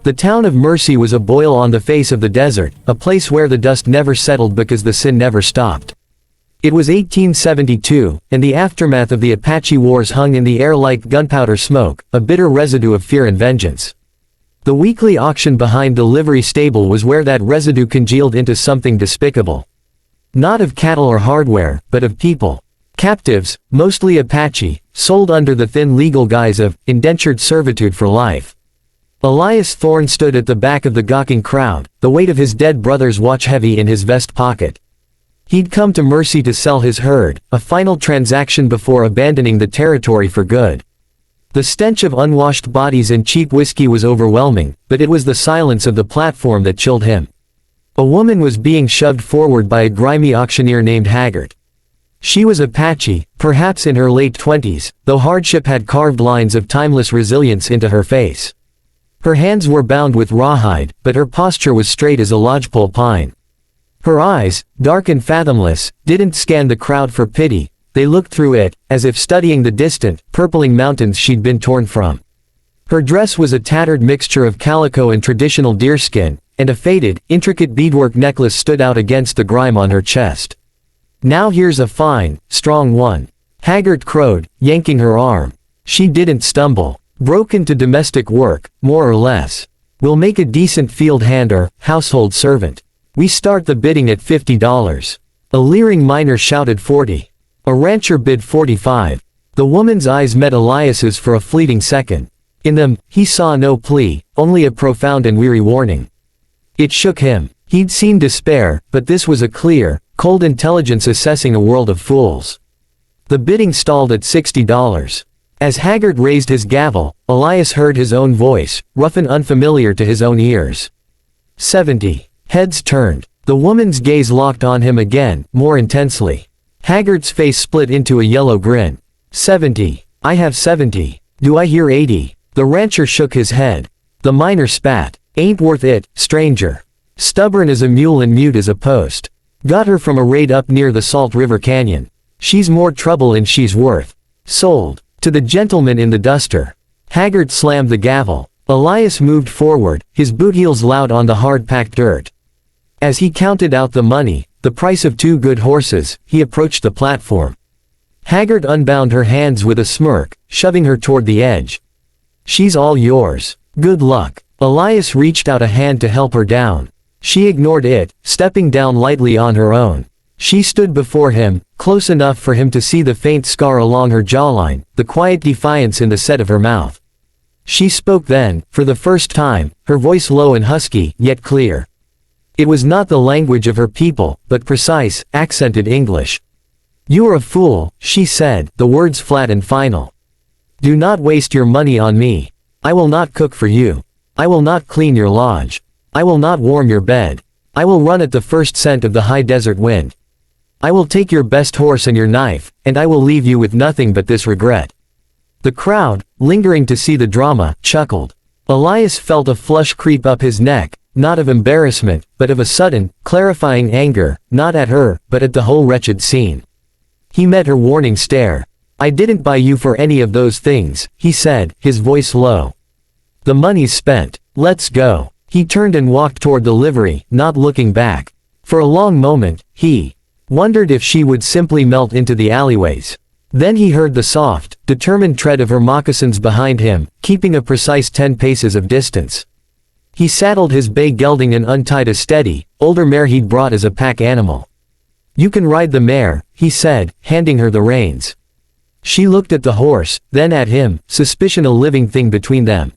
The town of Mercy was a boil on the face of the desert, a place where the dust never settled because the sin never stopped. It was 1872, and the aftermath of the Apache Wars hung in the air like gunpowder smoke, a bitter residue of fear and vengeance. The weekly auction behind the livery stable was where that residue congealed into something despicable. Not of cattle or hardware, but of people. Captives, mostly Apache, sold under the thin legal guise of indentured servitude for life. Elias Thorne stood at the back of the gawking crowd, the weight of his dead brother's watch heavy in his vest pocket. He'd come to Mercy to sell his herd, a final transaction before abandoning the territory for good. The stench of unwashed bodies and cheap whiskey was overwhelming, but it was the silence of the platform that chilled him. A woman was being shoved forward by a grimy auctioneer named Haggard. She was Apache, perhaps in her late 20s, though hardship had carved lines of timeless resilience into her face. Her hands were bound with rawhide, but her posture was straight as a lodgepole pine. Her eyes, dark and fathomless, didn't scan the crowd for pity, they looked through it, as if studying the distant, purpling mountains she'd been torn from. Her dress was a tattered mixture of calico and traditional deerskin, and a faded, intricate beadwork necklace stood out against the grime on her chest. "Now here's a fine, strong one," Haggard crowed, yanking her arm. She didn't stumble. "Broke into domestic work, more or less. We'll make a decent field hand or household servant. We start the bidding at $50. A leering miner shouted 40. A rancher bid 45. The woman's eyes met Elias's for a fleeting second. In them, he saw no plea, only a profound and weary warning. It shook him. He'd seen despair, but this was a clear, cold intelligence assessing a world of fools. The bidding stalled at $60. As Haggard raised his gavel, Elias heard his own voice, rough and unfamiliar to his own ears. 70. Heads turned. The woman's gaze locked on him again, more intensely. Haggard's face split into a yellow grin. 70. I have 70. Do I hear 80? The rancher shook his head. The miner spat. Ain't worth it, stranger. Stubborn as a mule and mute as a post. Got her from a raid up near the Salt River Canyon. She's more trouble than she's worth. Sold. To the gentleman in the duster. Haggard slammed the gavel. Elias moved forward, his boot heels loud on the hard-packed dirt. As he counted out the money, the price of 2 good horses, he approached the platform. Haggard unbound her hands with a smirk, shoving her toward the edge. "She's all yours. Good luck." Elias reached out a hand to help her down. She ignored it, stepping down lightly on her own. She stood before him, close enough for him to see the faint scar along her jawline, the quiet defiance in the set of her mouth. She spoke then, for the first time, her voice low and husky, yet clear. It was not the language of her people, but precise, accented English. "You are a fool," she said, the words flat and final. "Do not waste your money on me. I will not cook for you. I will not clean your lodge. I will not warm your bed. I will run at the first scent of the high desert wind. I will take your best horse and your knife, and I will leave you with nothing but this regret." The crowd, lingering to see the drama, chuckled. Elias felt a flush creep up his neck, not of embarrassment, but of a sudden, clarifying anger, not at her, but at the whole wretched scene. He met her warning stare. "I didn't buy you for any of those things," he said, his voice low. "The money's spent. Let's go." He turned and walked toward the livery, not looking back. For a long moment, he wondered if she would simply melt into the alleyways. Then he heard the soft, determined tread of her moccasins behind him, keeping a precise 10 paces of distance. He saddled his bay gelding and untied a steady, older mare he'd brought as a pack animal. "You can ride the mare," he said, handing her the reins. She looked at the horse, then at him, suspicion a living thing between them.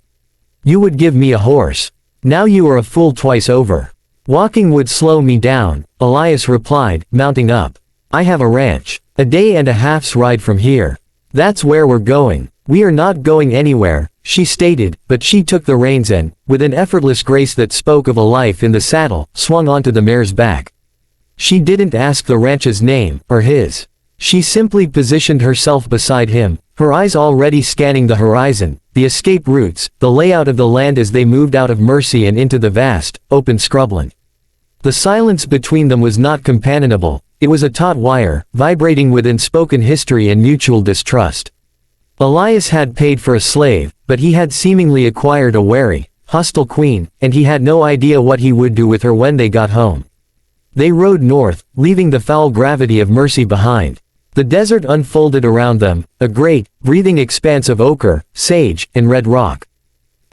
"You would give me a horse. Now you are a fool twice over." "Walking would slow me down," Elias replied, mounting up. "I have a ranch. A day and a half's ride from here. That's where we're going." "We are not going anywhere," she stated, but she took the reins and, with an effortless grace that spoke of a life in the saddle, swung onto the mare's back. She didn't ask the ranch's name, or his. She simply positioned herself beside him, her eyes already scanning the horizon, the escape routes, the layout of the land as they moved out of Mercy and into the vast, open scrubland. The silence between them was not companionable, it was a taut wire, vibrating with unspoken history and mutual distrust. Elias had paid for a slave, but he had seemingly acquired a wary, hostile queen, and he had no idea what he would do with her when they got home. They rode north, leaving the foul gravity of mercy behind. The desert unfolded around them, a great, breathing expanse of ochre, sage, and red rock.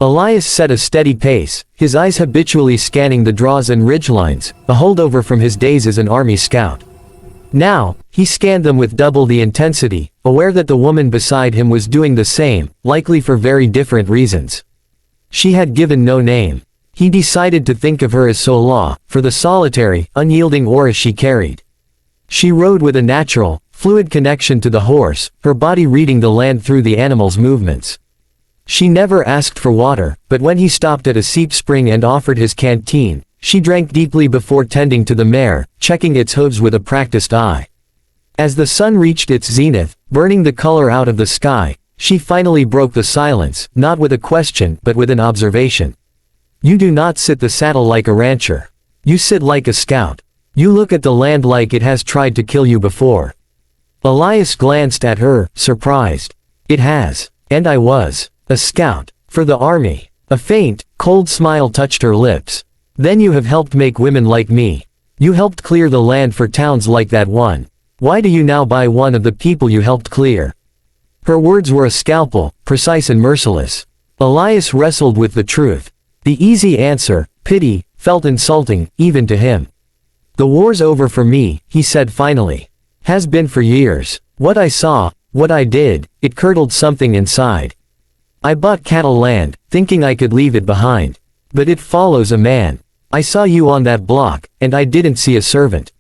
Elias set a steady pace, his eyes habitually scanning the draws and ridgelines, a holdover from his days as an army scout. Now, he scanned them with double the intensity, aware that the woman beside him was doing the same, likely for very different reasons. She had given no name. He decided to think of her as Sola, for the solitary, unyielding aura she carried. She rode with a natural, fluid connection to the horse, her body reading the land through the animal's movements. She never asked for water, but when he stopped at a seep spring and offered his canteen, she drank deeply before tending to the mare, checking its hooves with a practiced eye. As the sun reached its zenith, burning the color out of the sky, she finally broke the silence, not with a question but with an observation. You do not sit the saddle like a rancher. You sit like a scout. You look at the land like it has tried to kill you before. Elias glanced at her, surprised. It has. And I was. A scout. For the army. A faint, cold smile touched her lips. Then you have helped make women like me. You helped clear the land for towns like that one. Why do you now buy one of the people you helped clear? Her words were a scalpel, precise and merciless. Elias wrestled with the truth. The easy answer, pity, felt insulting, even to him. The war's over for me, he said finally. Has been for years. What I saw, what I did, it curdled something inside. I bought cattle land, thinking I could leave it behind. But it follows a man. I saw you on that block, and I didn't see a servant.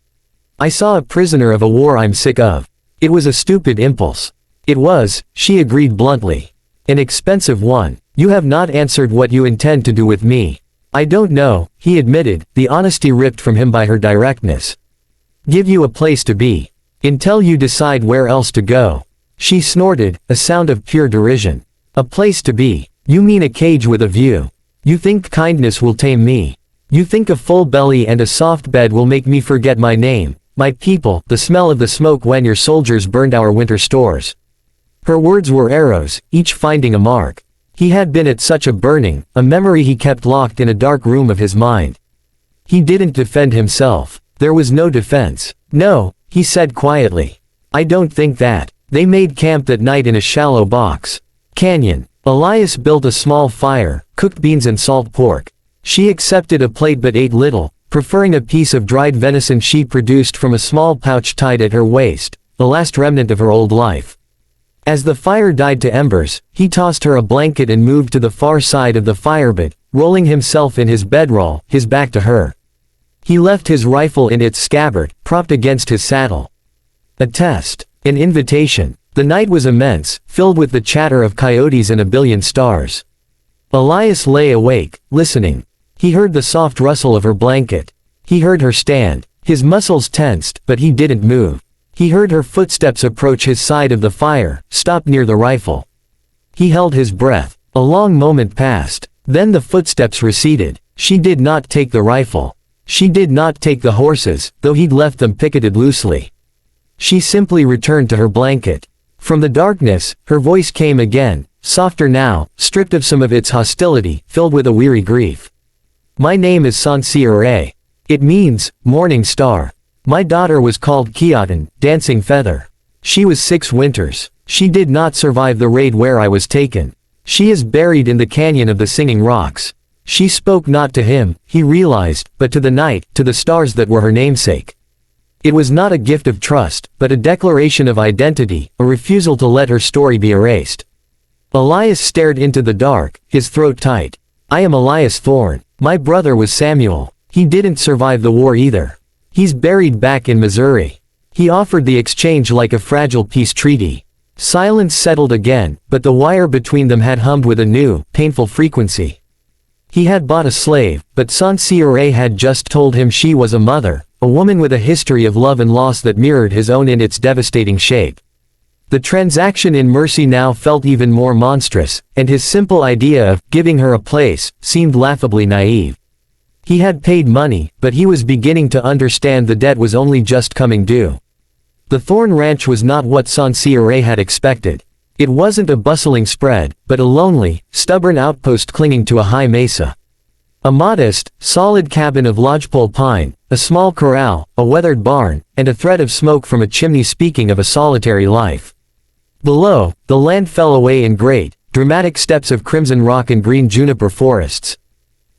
I saw a prisoner of a war I'm sick of. It was a stupid impulse. It was, she agreed bluntly. An expensive one. You have not answered what you intend to do with me. I don't know, he admitted, the honesty ripped from him by her directness. Give you a place to be. Until you decide where else to go. She snorted, a sound of pure derision. A place to be. You mean a cage with a view. You think kindness will tame me. You think a full belly and a soft bed will make me forget my name, my people, the smell of the smoke when your soldiers burned our winter stores. Her words were arrows, each finding a mark. He had been at such a burning, a memory he kept locked in a dark room of his mind. He didn't defend himself. There was no defense. No, he said quietly. I don't think that. They made camp that night in a shallow box. Canyon. Elias built a small fire, cooked beans and salt pork. She accepted a plate but ate little, preferring a piece of dried venison she produced from a small pouch tied at her waist, the last remnant of her old life. As the fire died to embers, he tossed her a blanket and moved to the far side of the firebed, rolling himself in his bedroll, his back to her. He left his rifle in its scabbard, propped against his saddle. A test. An invitation. The night was immense, filled with the chatter of coyotes and a billion stars. Elias lay awake, listening. He heard the soft rustle of her blanket. He heard her stand. His muscles tensed, but he didn't move. He heard her footsteps approach his side of the fire, stop near the rifle. He held his breath. A long moment passed. Then the footsteps receded. She did not take the rifle. She did not take the horses, though he'd left them picketed loosely. She simply returned to her blanket. From the darkness, her voice came again, softer now, stripped of some of its hostility, filled with a weary grief. My name is Sansire. It means, morning star. My daughter was called Kiatan, dancing feather. She was 6 winters. She did not survive the raid where I was taken. She is buried in the canyon of the singing rocks. She spoke not to him, he realized, but to the night, to the stars that were her namesake. It was not a gift of trust, but a declaration of identity, a refusal to let her story be erased. Elias stared into the dark, his throat tight. I am Elias Thorne. My brother was Samuel. He didn't survive the war either. He's buried back in Missouri. He offered the exchange like a fragile peace treaty. Silence settled again, but the wire between them had hummed with a new, painful frequency. He had bought a slave, but Sansire had just told him she was a mother, a woman with a history of love and loss that mirrored his own in its devastating shape. The transaction in mercy now felt even more monstrous, and his simple idea of giving her a place seemed laughably naive. He had paid money, but he was beginning to understand the debt was only just coming due. The Thorne Ranch was not what Sansire had expected. It wasn't a bustling spread, but a lonely, stubborn outpost clinging to a high mesa. A modest, solid cabin of lodgepole pine, a small corral, a weathered barn, and a thread of smoke from a chimney speaking of a solitary life. Below, the land fell away in great, dramatic steps of crimson rock and green juniper forests.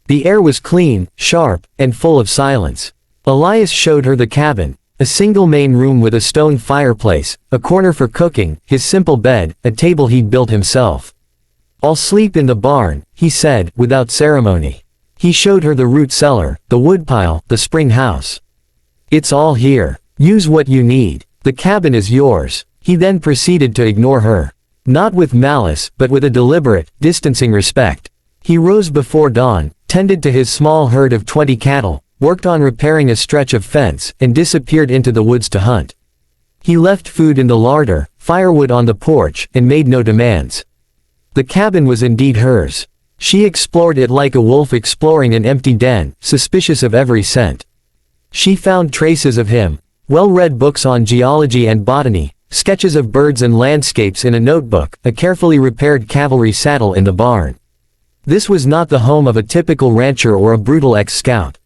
The air was clean, sharp, and full of silence. Elias showed her the cabin, a single main room with a stone fireplace, a corner for cooking, his simple bed, a table he'd built himself. "I'll sleep in the barn," he said, without ceremony. He showed her the root cellar, the woodpile, the spring house. "It's all here. Use what you need. The cabin is yours." He then proceeded to ignore her. Not with malice, but with a deliberate, distancing respect. He rose before dawn, tended to his small herd of 20 cattle, worked on repairing a stretch of fence, and disappeared into the woods to hunt. He left food in the larder, firewood on the porch, and made no demands. The cabin was indeed hers. She explored it like a wolf exploring an empty den, suspicious of every scent. She found traces of him, well-read books on geology and botany, sketches of birds and landscapes in a notebook, a carefully repaired cavalry saddle in the barn. This was not the home of a typical rancher or a brutal ex-scout.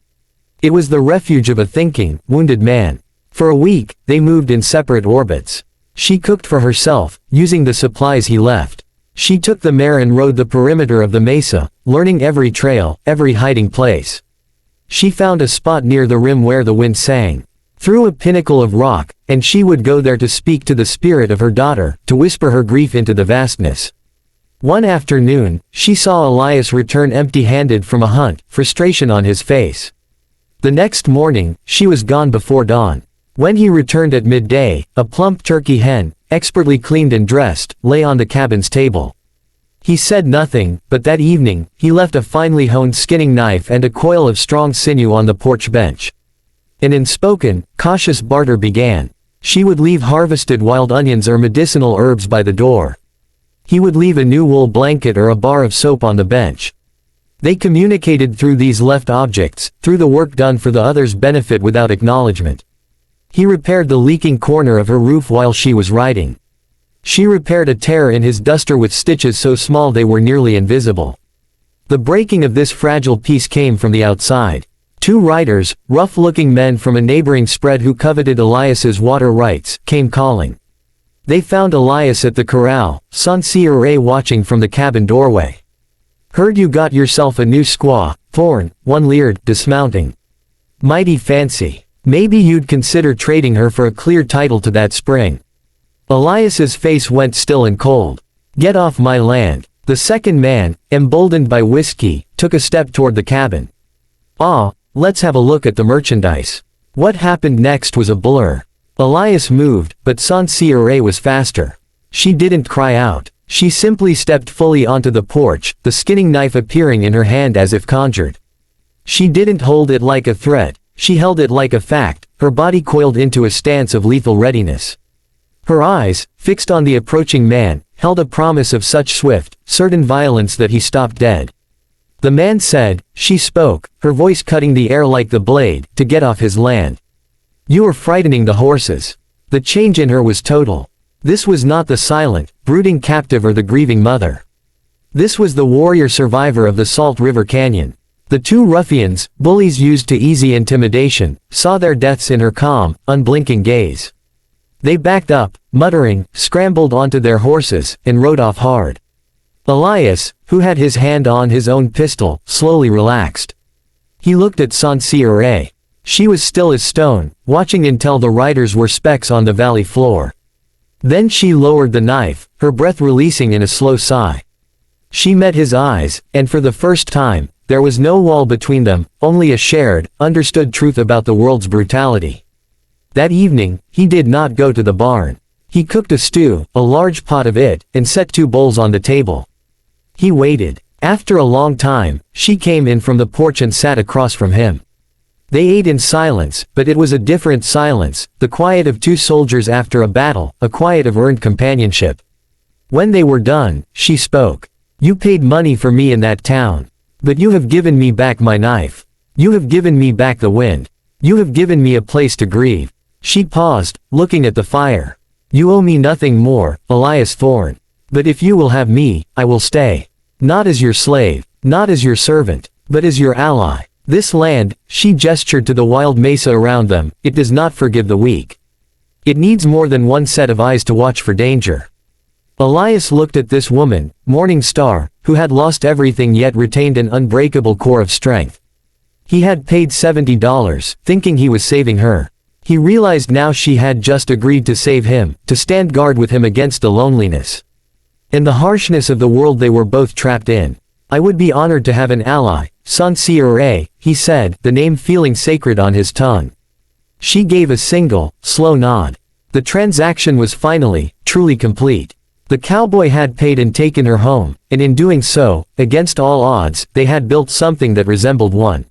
It was the refuge of a thinking, wounded man. For a week, they moved in separate orbits. She cooked for herself, using the supplies he left. She took the mare and rode the perimeter of the mesa, learning every trail, every hiding place. She found a spot near the rim where the wind sang through a pinnacle of rock, and she would go there to speak to the spirit of her daughter, to whisper her grief into the vastness. One afternoon, she saw Elias return empty-handed from a hunt, frustration on his face. The next morning, she was gone before dawn. When he returned at midday, a plump turkey hen, expertly cleaned and dressed, lay on the cabin's table. He said nothing, but that evening, he left a finely honed skinning knife and a coil of strong sinew on the porch bench. An unspoken, cautious barter began. She would leave harvested wild onions or medicinal herbs by the door. He would leave a new wool blanket or a bar of soap on the bench. They communicated through these left objects, through the work done for the other's benefit without acknowledgement. He repaired the leaking corner of her roof while she was writing. She repaired a tear in his duster with stitches so small they were nearly invisible. The breaking of this fragile piece came from the outside. Two riders, rough-looking men from a neighboring spread who coveted Elias's water rights, came calling. They found Elias at the corral, Saint-Cyr watching from the cabin doorway. "Heard you got yourself a new squaw, Thorn," one leered, dismounting. "Mighty fancy. Maybe you'd consider trading her for a clear title to that spring." Elias's face went still and cold. "Get off my land." The second man, emboldened by whiskey, took a step toward the cabin. "Ah, let's have a look at the merchandise." What happened next was a blur. Elias moved, but Saint-Cyr was faster. She didn't cry out. She simply stepped fully onto the porch, the skinning knife appearing in her hand as if conjured. She didn't hold it like a threat, she held it like a fact, her body coiled into a stance of lethal readiness. Her eyes, fixed on the approaching man, held a promise of such swift, certain violence that he stopped dead. The man said, she spoke, her voice cutting the air like the blade, to get off his land. "You are frightening the horses." The change in her was total. This was not the silent, brooding captive or the grieving mother. This was the warrior survivor of the Salt River Canyon. The two ruffians, bullies used to easy intimidation, saw their deaths in her calm, unblinking gaze. They backed up, muttering, scrambled onto their horses, and rode off hard. Elias, who had his hand on his own pistol, slowly relaxed. He looked at Saint-Cyr. She was still as stone, watching until the riders were specks on the valley floor. Then she lowered the knife, her breath releasing in a slow sigh. She met his eyes, and for the first time, there was no wall between them, only a shared, understood truth about the world's brutality. That evening, he did not go to the barn. He cooked a stew, a large pot of it, and set 2 bowls on the table. He waited. After a long time, she came in from the porch and sat across from him. They ate in silence, but it was a different silence, the quiet of 2 soldiers after a battle, a quiet of earned companionship. When they were done, she spoke. "You paid money for me in that town. But you have given me back my knife. You have given me back the wind. You have given me a place to grieve." She paused, looking at the fire. "You owe me nothing more, Elias Thorn. But if you will have me, I will stay. Not as your slave, not as your servant, but as your ally. This land," she gestured to the wild mesa around them, "it does not forgive the weak. It needs more than one set of eyes to watch for danger." Elias looked at this woman, Morning Star, who had lost everything yet retained an unbreakable core of strength. He had paid $70, thinking he was saving her. He realized now she had just agreed to save him, to stand guard with him against the loneliness and the harshness of the world they were both trapped in. "I would be honored to have an ally, Sansire," he said, the name feeling sacred on his tongue. She gave a single, slow nod. The transaction was finally, truly complete. The cowboy had paid and taken her home, and in doing so, against all odds, they had built something that resembled one.